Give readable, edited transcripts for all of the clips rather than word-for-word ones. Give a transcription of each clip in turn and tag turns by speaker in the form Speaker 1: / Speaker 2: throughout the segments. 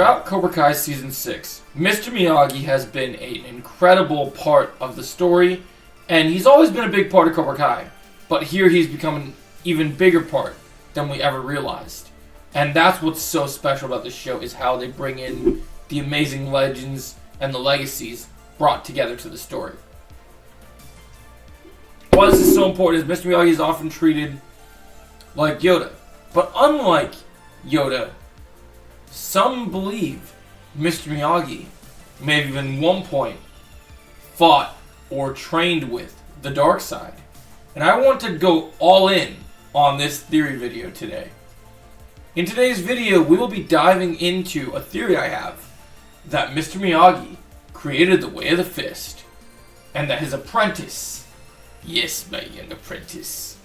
Speaker 1: Throughout Cobra Kai Season 6, Mr. Miyagi has been an incredible part of the story, and he's always been a big part of Cobra Kai, but here he's become an even bigger part than we ever realized. And that's what's so special about this show, is how they bring in the amazing legends and the legacies brought together to the story. Why this is so important is Mr. Miyagi is often treated like Yoda. But unlike Yoda, some believe Mr. Miyagi may have even one point fought or trained with the dark side. And I want to go all in on this theory video today. In today's video, we will be diving into a theory I have that Mr. Miyagi created the Way of the Fist, and that his apprentice, yes, my young apprentice,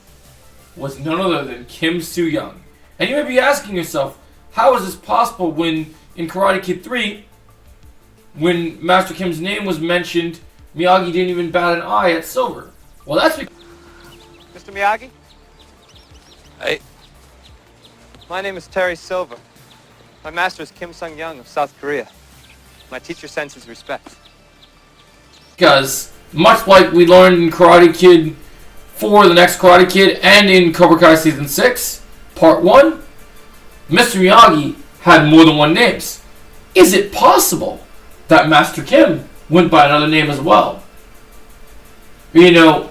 Speaker 1: was none other than Kim Soo-young. And you may be asking yourself, how is this possible when in Karate Kid 3, when Master Kim's name was mentioned, Miyagi didn't even bat an eye at Silver? Well, that's because...
Speaker 2: Mr. Miyagi? Hey. My name is Terry Silver. My master is Kim Sung-young of South Korea. My teacher sends his respects.
Speaker 1: Because, much like we learned in Karate Kid 4, the next Karate Kid, and in Cobra Kai Season 6, Part 1, Mr. Miyagi had more than one name. Is it possible that Master Kim went by another name as well? You know,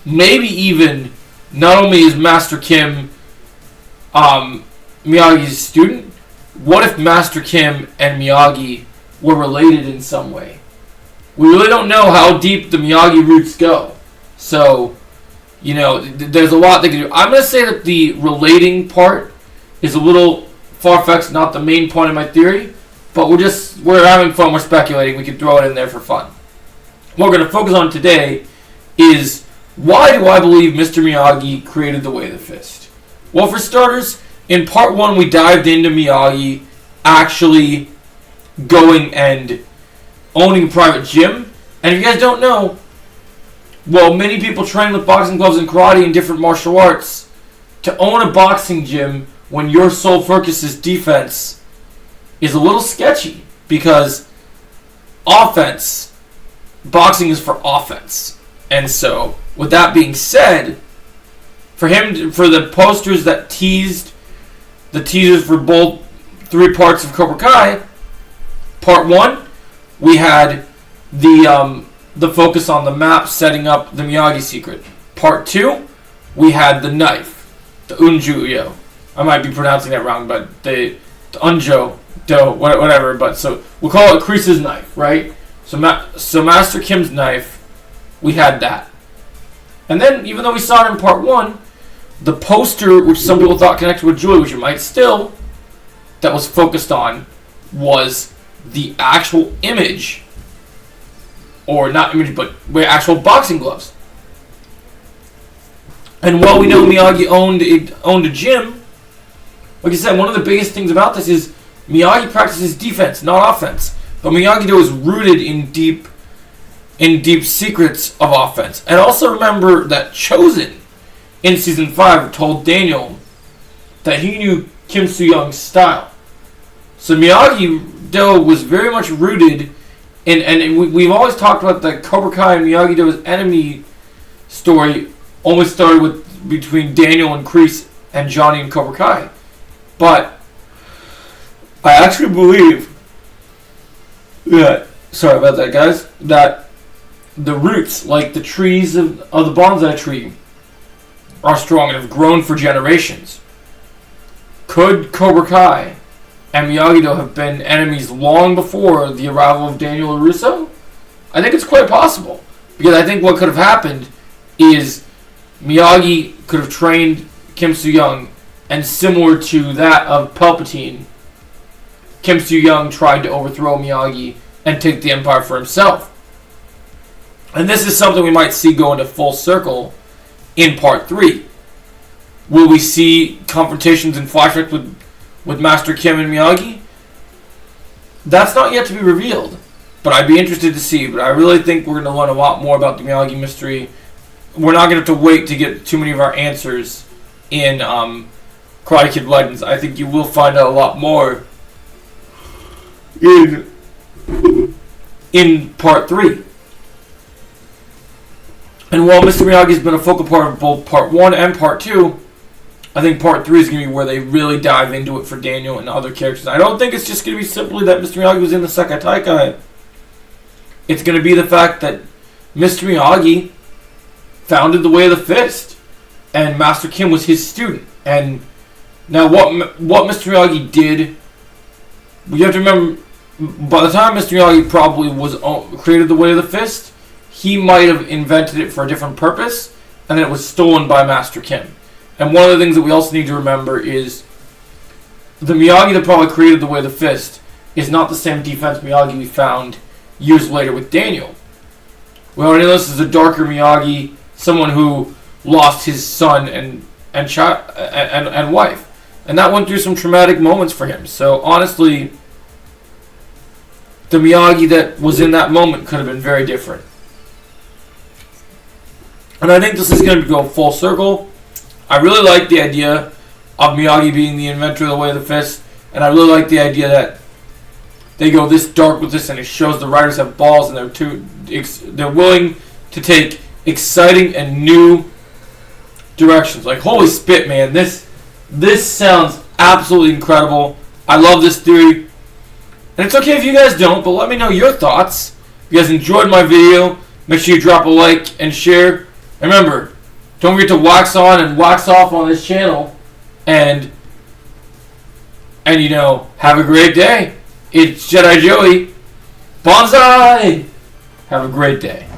Speaker 1: maybe even not only is Master Kim Miyagi's student, what if Master Kim and Miyagi were related in some way? We really don't know how deep the Miyagi roots go. So, you know, there's a lot they can do. I'm going to say that the relating part is a little far-fetched, not the main point of my theory, but we're having fun, we're speculating, we can throw it in there for fun. What we're going to focus on today is, why do I believe Mr. Miyagi created the Way of the Fist? Well, for starters, in Part 1 we dived into Miyagi actually going and owning a private gym. And if you guys don't know, well, many people train with boxing gloves and karate and different martial arts. To own a boxing gym when your sole focus is defense is a little sketchy, because offense, boxing is for offense. And so, with that being said, for the posters that teased, the teasers for both 3 parts of Cobra Kai, Part 1, we had the focus on the map setting up the Miyagi secret. Part 2, we had the knife, the Unjuyo. I might be pronouncing that wrong, but the Unjo, whatever. But so we'll call it Kreese's knife, right? So Master Kim's knife, we had that. And then, even though we saw it in Part 1, the poster, which some people thought connected with Julie, which it might still, that was focused on, was the actual image, or not image, but actual boxing gloves. And while we know Miyagi owned a gym, like I said, one of the biggest things about this is Miyagi practices defense, not offense. But Miyagi-Do is rooted in deep secrets of offense. And also remember that Chosen in Season 5 told Daniel that he knew Kim Soo-young's style. So Miyagi-Do was very much rooted in, and we've always talked about the Cobra Kai and Miyagi-Do's enemy story almost started between Daniel and Kreese and Johnny and Cobra Kai. But I actually believe that, sorry about that guys, that the roots, like the trees of the bonsai tree, are strong and have grown for generations. Could Cobra Kai and Miyagi-Do have been enemies long before the arrival of Daniel LaRusso? I think it's quite possible. Because I think what could have happened is Miyagi could have trained Kim Soo-young, and similar to that of Palpatine, Kim Soo-young tried to overthrow Miyagi and take the empire for himself. And this is something we might see go into full circle in Part 3. Will we see confrontations and flashbacks with Master Kim and Miyagi? That's not yet to be revealed, but I'd be interested to see. But I really think we're going to learn a lot more about the Miyagi mystery. We're not going to have to wait to get too many of our answers in Karate Kid Legends. I think you will find out a lot more in part 3. And while Mr. Miyagi's been a focal part of both part 1 and part 2, I think part 3 is going to be where they really dive into it for Daniel and other characters. I don't think it's just going to be simply that Mr. Miyagi was in the Sekai Taikai. It's going to be the fact that Mr. Miyagi founded the Way of the Fist, and Master Kim was his student. And now what Mr. Miyagi did, you have to remember, by the time Mr. Miyagi probably created the Way of the Fist, he might have invented it for a different purpose, and then it was stolen by Master Kim. And one of the things that we also need to remember is the Miyagi that probably created the Way of the Fist is not the same defense Miyagi we found years later with Daniel. We already know this is a darker Miyagi, someone who lost his son and wife. And that went through some traumatic moments for him. So honestly, the Miyagi that was in that moment could have been very different. And I think this is going to go full circle. I really like the idea of Miyagi being the inventor of the Way of the Fist, and I really like the idea that they go this dark with this, and it shows the writers have balls, and they're willing to take exciting and new directions. Like, holy spit, man, this sounds absolutely incredible. I love this theory, and it's okay if you guys don't, but let me know your thoughts. If you guys enjoyed my video, make sure you drop a like and share. Remember, don't forget to wax on and wax off on this channel. And have a great day. It's Jedi Joey. Bonsai! Have a great day.